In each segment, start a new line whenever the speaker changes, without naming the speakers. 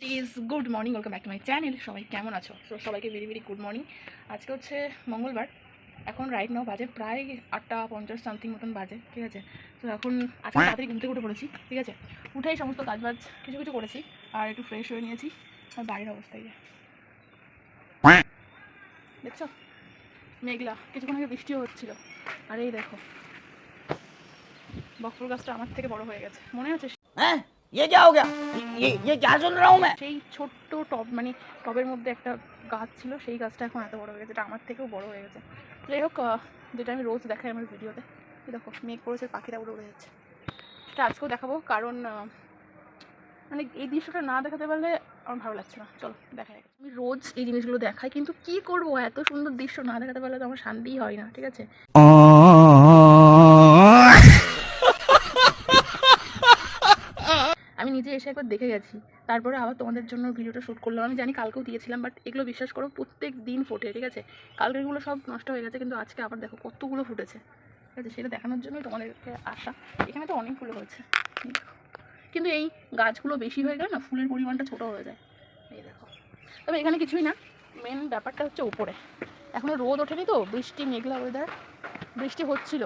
Is good morning, welcome back to my channel. সবাই কেমন আছো? তো সবাইকে ভেরি ভেরি গুড মর্নিং। আজকে হচ্ছে মঙ্গলবার। এখন রাইট নাও বাজে প্রায় 8:50 সামথিং মতন বাজে, ঠিক আছে। তো এখন আজকে তাড়াতাড়ি ঘুম থেকে উঠে পড়েছি, ঠিক আছে। উঠেই সমস্ত কাজবাজ কিছু কিছু করেছি আর একটু ফ্রেশ হয়ে নিয়েছি। আর বাড়ির অবস্থায় দেখছো মেঘলা, কিছুক্ষণ আগে বৃষ্টিও হচ্ছিল। আর এই দেখো বকফুল গাছটা আমার থেকে বড় হয়ে গেছে, মনে আছে?
हैं? ये क्या हो गया? ये क्या सुन रहा हूँ मैं?
সেই ছোট্ট টব, মানে টবের মধ্যে একটা গাছ ছিল, সেই গাছটা এখন এত বড় হয়ে গেছে, এটা আমার থেকেও বড় হয়ে গেছে। যাই হোক, যেটা আমি রোজ দেখাই আমার ভিডিওতে, দেখো মেঘ পড়েছে, পাখিরা উড়ে উড়ে যাচ্ছে। সেটা আজকেও দেখাবো, কারণ মানে এই দৃশ্যটা না দেখাতে পারলে আমার ভালো লাগছে না। চলো দেখা যাক। আমি রোজ এই জিনিসগুলো দেখাই, কিন্তু কি করব, এত সুন্দর দৃশ্য না দেখাতে পারলে তো আমার শান্তিই হয় না, ঠিক আছে। আমি নিজে এসে একবার দেখে গেছি, তারপরে আবার তোমাদের জন্য ভিডিওটা শ্যুট করলাম। আমি জানি কালকেও দিয়েছিলাম, বাট এগুলো বিশ্বাস করো প্রত্যেক দিন ফোটে, ঠিক আছে। কালকেরগুলো সব নষ্ট হয়ে গেছে, কিন্তু আজকে আবার দেখো কতগুলো ফুটেছে, ঠিক আছে। সেটা দেখানোর জন্যই তোমাদেরকে আসা। এখানে তো অনেকগুলো হয়েছে, কিন্তু এই গাছগুলো বেশি হয়ে গেলে না ফুলের পরিমাণটা ছোটো হয়ে যায়। এই দেখো, তবে এখানে কিছুই না, মেন ব্যাপারটা হচ্ছে উপরে। এখনও রোদ ওঠেনি তো, বৃষ্টি মেঘলা ওয়েদার, বৃষ্টি হচ্ছিল।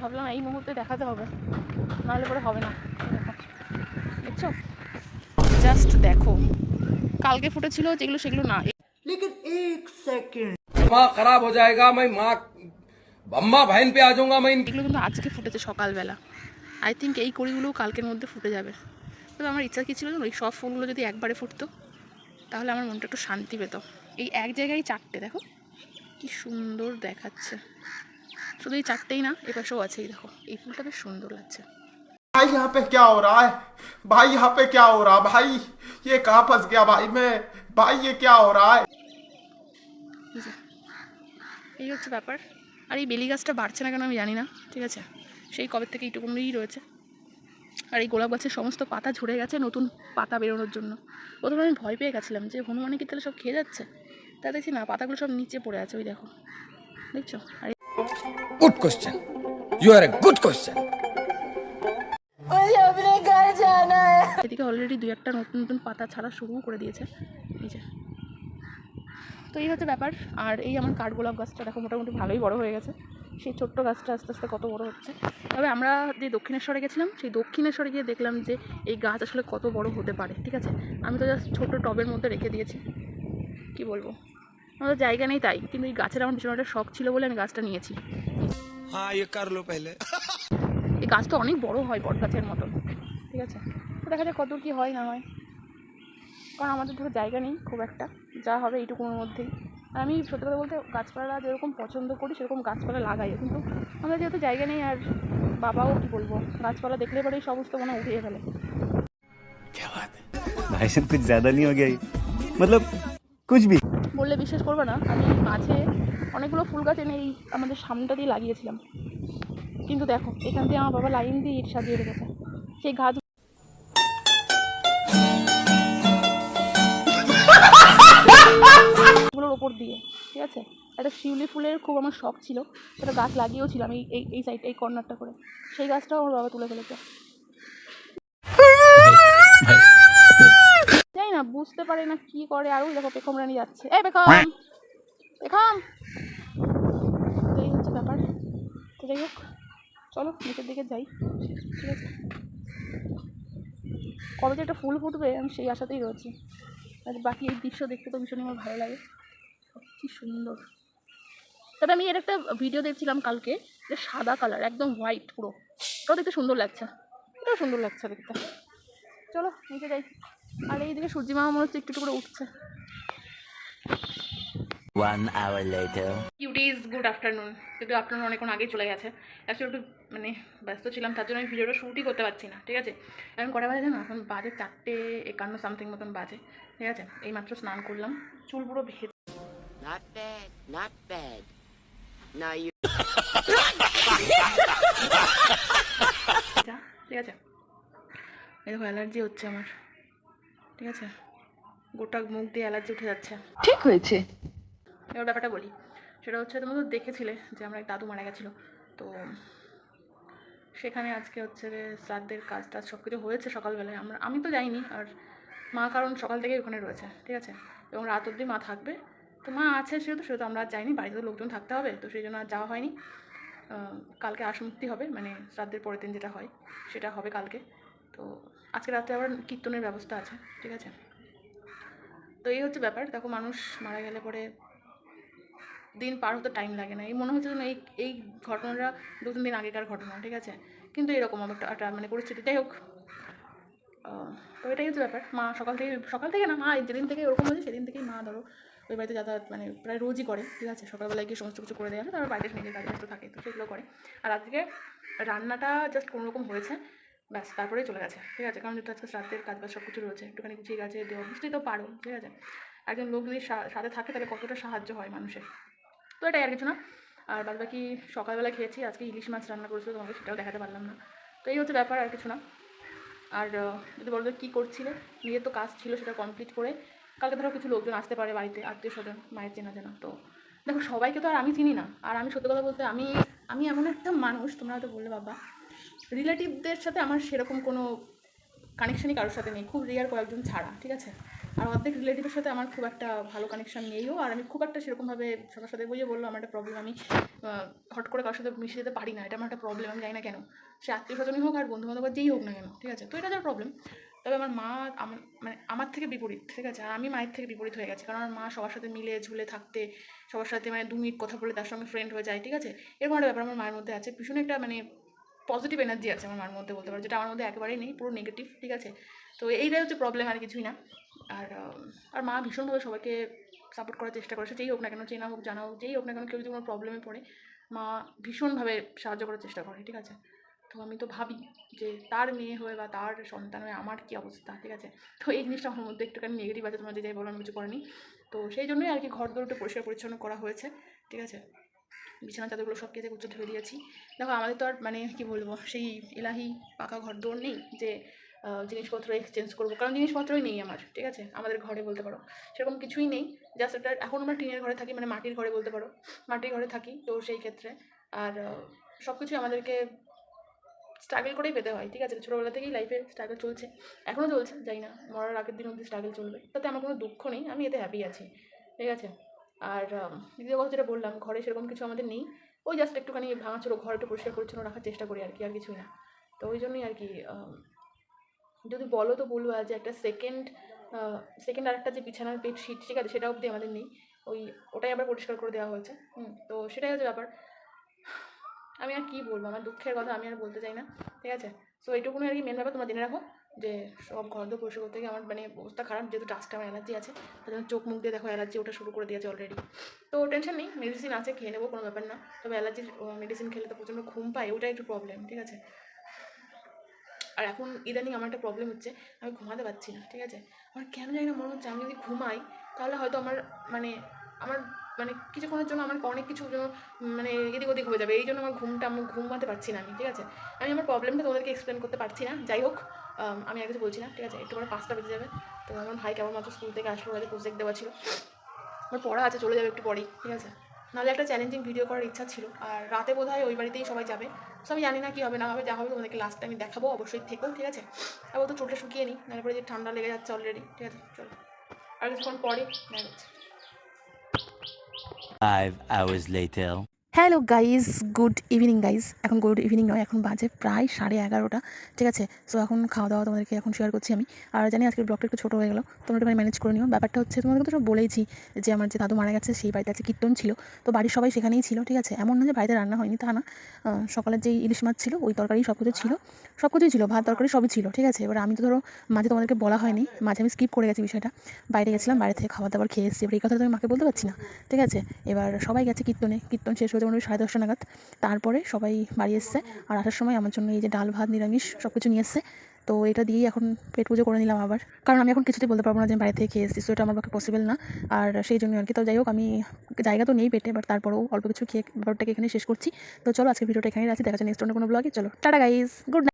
ভাবলাম এই মুহূর্তে দেখাতে হবে, নাহলে পরে হবে না। দেখছো, জাস্ট দেখো, কালকে ফুটেছিল যেগুলো সেগুলো না।
लेकिन एक सेकंड
दिमाग खराब हो जाएगा। मैं माँ अम्मा बहन पे आ जाऊंगा मैं।
এগুলো কিন্তু আজকে ফুটেছে সকালবেলা। আই থিঙ্ক এই কড়িগুলো কালকের মধ্যে ফুটে যাবে। তবে আমার ইচ্ছা কী ছিল জানো, এই সব ফুলগুলো যদি একবারে ফুটতো তাহলে আমার মনটা একটু শান্তি পেত। এই এক জায়গায় চারটে, দেখো কি সুন্দর দেখাচ্ছে। শুধু এই চারটেই না, এপাশেও আছে, এই দেখো এই ফুলটা বেশ সুন্দর লাগছে।
भाई यहाँ पे क्या हो रहा है? भाई यहाँ पे क्या हो रहा है? भाई ये कहाँ फंस गया भाई मैं? भाई ये क्या हो रहा है?
এই হচ্ছে ব্যাপার। আর এই বেলি গাছটা বাড়ছে না কেন আমি জানি না, ঠিক আছে। সেই কবে থেকে এইটুকুনই রয়েছে। আর এই গোলাপ গাছের সমস্ত পাতা ঝরে গেছে নতুন পাতা বেরোনোর জন্য। প্রথমে আমি ভয় পেয়ে গেছিলাম যে হনুমানে কি তাহলে সব খেয়ে যাচ্ছে, তা দেখছি না, পাতাগুলো সব নিচে পড়ে আছে, ওই দেখো, দেখছো। আর
good question, you are a good question.
এদিকে অলরেডি দুই একটা নতুন নতুন পাতা ছাড়া শুরু করে দিয়েছে, এই যে। তো এই হচ্ছে ব্যাপার। আর এই আমার কাঠগোলাপ গাছটা দেখো মোটামুটি ভালোই বড় হয়ে গেছে। সেই ছোট্ট গাছটা আস্তে আস্তে কত বড় হচ্ছে। তবে আমরা যে দক্ষিণেশ্বরে গেছিলাম, সেই দক্ষিণেশ্বরে গিয়ে দেখলাম যে এই গাছ আসলে কত বড় হতে পারে, ঠিক আছে। আমি তো জাস্ট ছোটো টবের মধ্যে রেখে দিয়েছি, কি বলবো, আমাদের জায়গা নেই তাই। কিন্তু এই গাছের আমার ভীষণ একটা শখ ছিল বলে আমি গাছটা নিয়েছি।
हाँ ये कर लो पहले।
এই গাছটা অনেক বড় হয় বট গাছের মতন, ঠিক আছে। তো দেখা যাক কত কী হয় না হয়, কারণ আমাদের ধরো জায়গা নেই খুব একটা, যা হবে এইটুকুর মধ্যেই। আর আমি সত্যি কথা বলতে গাছপালা যেরকম পছন্দ করি সেরকম গাছপালা লাগাই, কিন্তু আমাদের যেহেতু জায়গা নেই, আর বাবাও কী বলবো, গাছপালা দেখলে পরেই সমস্ত মনে উঠিয়ে ফেলে।
भाई साहब कुछ ज्यादा नहीं हो गया ये? मतलब कुछ भी।
বললে বিশ্বাস করবে না, আমি মাঝে অনেকগুলো ফুল গাছ এনে এই আমাদের সামনেটা দিয়ে লাগিয়েছিলাম, কিন্তু দেখো এখান দিয়ে আমার বাবা লাইন দিয়ে ইট সাজিয়ে রেখেছে সেই গাছ গুলোর ওপর দিয়ে, ঠিক আছে। একটা শিউলি ফুলের খুব আমার শখ ছিল, সেটা গাছ লাগিয়েও ছিলাম এই এই এই সাইড, এই কর্নারটা করে। সেই গাছটাও আমার বাবা তুলে ফেলেছে। জানি না, বুঝতে পারে না কি করে। আরও দেখো পেখম রানী যাচ্ছে, এই পেখম পেখম। তো এই হচ্ছে ব্যাপার। তো যাই হোক, চলো নিচের দিকে যাই, ঠিক আছে। কবে যে একটা ফুল ফুটবে আমি সেই আশাতেই রয়েছি। আর বাকি এই দৃশ্য দেখতে তো ভীষণই আমার ভালো লাগে, কি সুন্দর। তবে আমি এর একটা ভিডিও দেখছিলাম কালকে, যে সাদা কালার একদম হোয়াইট পুরো, ওটাও দেখতে সুন্দর লাগছে, এটাও সুন্দর লাগছে দেখতে। চলো নিচে যাই। আর এইদিকে সূর্যি মামা মনে হচ্ছে একটু একটু করে উঠছে।
1 hour later
কিউটিজ গুড আফটারনুন। কিন্তু আফটারনুন অনেকক্ষণ আগেই চলে গেছে। অ্যাকচুয়ালি একটু মানে ব্যস্ত ছিলাম, তার জন্য আমি ভিডিওটা শ্যুটই করতে পারছি না, ঠিক আছে। এখন কটা বাজে জানো? এখন বাজে 4:51 সামথিং মতন বাজে, ঠিক আছে। এই মাত্র স্নান করলাম, চুল পুরো ভেজে।
Not bad, not bad. Now you.
ঠিক আছে। এই দেখো অ্যালার্জি হচ্ছে আমার, ঠিক আছে। গোটা মুখ দিয়ে অ্যালার্জি উঠে যাচ্ছে।
ঠিক হয়েছে।
এবার ব্যাপারটা বলি, সেটা হচ্ছে তোমরা তো দেখেছিলে যে আমার এক দাদু মারা গেছিলো। তো সেখানে আজকে হচ্ছে শ্রাদ্ধের কাজ টাজ সব কিছু হয়েছে সকালবেলায়। আমি তো যাইনি, আর মা কারণ সকাল থেকেই ওখানে রয়েছে, ঠিক আছে, এবং রাত অবধি মা থাকবে। তো মা আছে সেহেতু আমরা আর যাইনি, বাড়িতে তো লোকজন থাকতে হবে, তো সেই জন্য আর যাওয়া হয়নি। কালকে আসমুক্তি হবে, মানে শ্রাদ্ধের পরের দিন যেটা হয় সেটা হবে কালকে। তো আজকে রাত্রে আবার কীর্তনের ব্যবস্থা আছে, ঠিক আছে। তো এই হচ্ছে ব্যাপার। দেখো, মানুষ মারা গেলে পরে দিন পার হতে টাইম লাগে না। এই মনে হচ্ছে যেন এই ঘটনাটা 2-3 দিন আগেকার ঘটনা, ঠিক আছে, কিন্তু এরকম একটা মানে পরিস্থিতি। যাই হোক, তো এটাই হচ্ছে ব্যাপার। মা সকাল থেকে না, মা যেদিন থেকে ওরকম হয়েছে সেদিন থেকেই মা ধরো ওই বাড়িতে যাতায়াত মানে প্রায় রোজই করে, ঠিক আছে। সকালবেলায় গিয়ে সমস্ত কিছু করে দেওয়া হয়, তারপর বাড়িতে নিজের কাজ ব্যস্ত থাকে, তো সেগুলো করে। আর আজকে রান্নাটা জাস্ট কোনোরকম হয়েছে, ব্যাস, তারপরেই চলে গেছে, ঠিক আছে। কারণ যেহেতু আজকে রাতের কাজ বাজ সব কিছু রয়েছে, একটুখানি গুছিয়ে গেছে দেওয়া, বুঝতেই তো পারো, ঠিক আছে। একজন লোক যদি সাথে থাকে তাহলে কতটা সাহায্য হয় মানুষের। তো এটাই আর কিছু না। আর বাদ বাকি সকালবেলা খেয়েছি, আজকে ইলিশ মাছ রান্না করেছিল, তোমাকে সেটাও দেখাতে পারলাম না। তো এই হচ্ছে ব্যাপার, আর কিছু না। আর যদি বলো কী করছিলে, বিয়ের তো কাজ ছিল, সেটা কমপ্লিট করে কালকে ধরো কিছু লোকজন আসতে পারে বাড়িতে, আত্মীয় স্বজন, মায়ের চেনা জানা। তো দেখো, সবাইকে তো আর আমি চিনি না। আর আমি সত্যি কথা বলতে আমি এমন একটা মানুষ, তোমরা হয়তো বললে বাবা, রিলেটিভদের সাথে আমার সেরকম কোনো কানেকশানই কারোর সাথে নেই, খুব রেয়ার কয়েকজন ছাড়া, ঠিক আছে। আর অর্ধেক রিলেটিভের সাথে আমার খুব একটা ভালো কানেকশান নেইও। আর আমি খুব একটা সেরকমভাবে সবার সাথে বললো আমার একটা প্রবলেম, আমি হট করে কারোর সাথে মিশে যেতে পারি না, এটা আমার একটা প্রবলেম। আমি জানি না কেন, সে আত্মীয় স্বজনই হোক আর বন্ধু বান্ধব যেই হোক না কেন, ঠিক আছে। তো এটা যার প্রবলেম। তবে আমার মা আমার থেকে বিপরীত, ঠিক আছে। আর আমি মায়ের থেকে বিপরীত হয়ে গেছি, কারণ আমার মা সবার সাথে মিলে ঝুলে থাকতে, সবার সাথে মানে 2 মিনিট কথা বলে তার সঙ্গে ফ্রেন্ড হয়ে যায়, ঠিক আছে। এরকম একটা ব্যাপার আমার মায়ের মধ্যে আছে, ভীষণ একটা মানে পজিটিভ এনার্জি আছে আমার মার মধ্যে বলতে পারো, যেটা আমার মধ্যে একেবারেই নেই, পুরো নেগেটিভ, ঠিক আছে। তো এইটাই হচ্ছে প্রবলেম, আর কিছুই না। আর মা ভীষণভাবে সবাইকে সাপোর্ট করার চেষ্টা করে, সে যেই হোক না কেন, চেনা হোক জানা হোক, যেই হোক না কেন, কেউ যদি কোনো প্রবলেমে পড়ে মা ভীষণভাবে সাহায্য করার চেষ্টা করে, ঠিক আছে। তো আমি তো ভাবি যে তার মেয়ে হয়ে বা তার সন্তান হয়ে আমার কী অবস্থা, ঠিক আছে। তো এই জিনিসটা আমার মধ্যে একটুখানি নেগেটিভ আছে, তোমরা যে যাই বলো, আমি কিছু করিনি। তো সেই জন্যই আর কি ঘর দর একটু পরিষ্কার পরিচ্ছন্ন করা হয়েছে, ঠিক আছে। বিছানা চাদরগুলো সব কেটে কুচে ধুয়ে দিয়েছি। দেখো, আমাদের তো আর মানে কী বলবো, সেই এলাহি পাকা ঘর দৌড় নেই যে জিনিসপত্র এক্সচেঞ্জ করবো, কারণ জিনিসপত্রই নেই আমার, ঠিক আছে। আমাদের ঘরে বলতে পারো সেরকম কিছুই নেই, জাস্ট একটা এখন আমরা টিনের ঘরে থাকি, মানে মাটির ঘরে বলতে পারো, মাটির ঘরে থাকি। তো সেই ক্ষেত্রে আর সব কিছুই আমাদেরকে স্ট্রাগল করেই পেতে হয়, ঠিক আছে। ছোটোবেলা থেকেই লাইফে স্ট্রাগল চলছে, এখনও চলছে, জানি না মরার আগের দিন অবধি স্ট্রাগল চলবে, তাতে আমার কোনো দুঃখ নেই, আমি এতে হ্যাপি আছি, ঠিক আছে। আর দ্বিতীয় কথা যেটা বললাম, ঘরে সেরকম কিছু আমাদের নেই, ওই জাস্ট একটুখানি ভাঙাচোরো ঘর একটু পরিষ্কার পরিচ্ছন্ন রাখার চেষ্টা করি আর কি, আর কিছুই না। তো ওই জন্যই আর কি, যদি বলো তো বলবো যে একটা সেকেন্ড আর একটা যে বিছানার বেডশিট, ঠিক আছে, সেটা অবধি আমাদের নেই, ওটাই আবার পরিষ্কার করে দেওয়া হয়েছে। তো সেটাই হচ্ছে ব্যাপার। আমি আর কী বলবো, আমার দুঃখের কথা আমি আর বলতে চাই না, ঠিক আছে। সো এইটুকুনি আর কি মেন ব্যাপার, তোমরা জেনে রাখো যে সব ঘর দোর পরিষ্কার করতে গিয়ে আমার মানে অবস্থা খারাপ, যেহেতু ডাস্টে আমার অ্যালার্জি আছে, তার জন্য চোখ মুখ দিয়ে দেখো অ্যালার্জি ওটা শুরু করে দিয়েছে অলরেডি। তো টেনশন নেই, মেডিসিন আছে, খেয়ে নেবো, কোনো ব্যাপার না। তবে অ্যালার্জির মেডিসিন খেলে তো প্রচণ্ড ঘুম পায়, ওটাই একটু প্রবলেম, ঠিক আছে। আর এখন ইদানিং আমার একটা প্রবলেম হচ্ছে, আমি ঘুমাতে পারছি না, ঠিক আছে। আমার কেন জানি না মনে হচ্ছে আমি যদি ঘুমাই তাহলে হয়তো আমার মানে কিছুক্ষণের জন্য আমার অনেক কিছু মানে এদিক ওদিক হয়ে যাবে, এই জন্য আমার ঘুমাতে পারছি না আমি, ঠিক আছে। আমি আমার প্রবলেমটা তোমাদেরকে এক্সপ্লেন করতে পারছি না। যাই হোক, আমি আর কিছু বলছি না, ঠিক আছে। একটু পরে 5টা বেজে যাবে। তো আমার ভাই কেবলমাত্র স্কুল থেকে আসলো, ওদের প্রজেক্ট দেওয়া ছিল, আমার পড়া আছে, চলে যাবে একটু পরেই, ঠিক আছে। নাহলে একটা চ্যালেঞ্জিং ভিডিও করার ইচ্ছা ছিল। আর রাতে বোধহয় ওই বাড়িতেই সবাই যাবে, সো আমি জানি না কী হবে না হবে, যা হবে তোমাদেরকে লাস্ট টাইম দেখাবো, অবশ্যই থেকো, ঠিক আছে। আবার তো চোটটা শুকিয়ে নিই, নাহলে পরে যে ঠান্ডা লেগে যাচ্ছে অলরেডি, ঠিক আছে। চলো, আর কিছুক্ষণ পরে দেখা যাচ্ছে।
5 hours later.
Hello guys, good evening guys. এখন গুড ইভিনিং নয়, এখন বাজে প্রায় 11:30, ঠিক আছে। সো এখন খাওয়া দাওয়া তোমাদেরকে এখন শেয়ার করছি আমি। আর জানি আজকের ব্লগটা একটু ছোটো হয়ে গেলো, তোমরা একটু ম্যানেজ করে নিও। ব্যাপারটা হচ্ছে তোমাদেরকে তো সব বলেইছি যে আমার যে দাদু মারা গেছে সেই বাড়িতে আছে কীর্তন ছিল, তো বাড়ির সবাই সেখানেই ছিল, ঠিক আছে। এমন না যে বাড়িতে রান্না হয়নি, তা না। সকালের যেই ইলিশ মাছ ছিল ওই তরকারি সব কিছুই ছিল, ভাত তরকারি সবই ছিল, ঠিক আছে। এবার আমি তো ধরো মাঝে তোমাদেরকে বলা হয়নি, মাঝে আমি স্কিপ করে গেছি বিষয়টা, বাইরে গেছিলাম, বাইরে থেকে খাবার দাবার খেয়ে এসেছি। এবার এই কথাটা তো আমি মাকে বলতে পারছি না, ঠিক আছে। এবার সবাই গেছে কীর্তন শেষ হয়েছে মনে হয় 10:30 নাগাদ, তারপরে সবাই বাড়ি এসছে। আর আসার সময় আমার জন্য এই যে ডাল ভাত নিরামিষ সব কিছু নিয়ে এসছে, তো এটা দিয়েই এখন পেট পুজো করে নিলাম আবার, কারণ আমি এখন কিছুতেই বলতে পারবো না যে বাইরে থেকে খেয়ে এসেছি, সো এটা আমার পক্ষে পসিবল না। আর সেই জন্য আর কি, তো যাই হোক, আমি জায়গা তো নেই পেটে, বাট তারপরেও অল্প কিছু খেয়ে ব্যাপারটাকে এখানে শেষ করছি। তো চলো, আজকে ভিডিওটা এখানেই রাখছি, দেখা যাচ্ছে নেক্সট অন্য কোনো ব্লগে। চলো, টাটা গাইজ, গুড নাইট।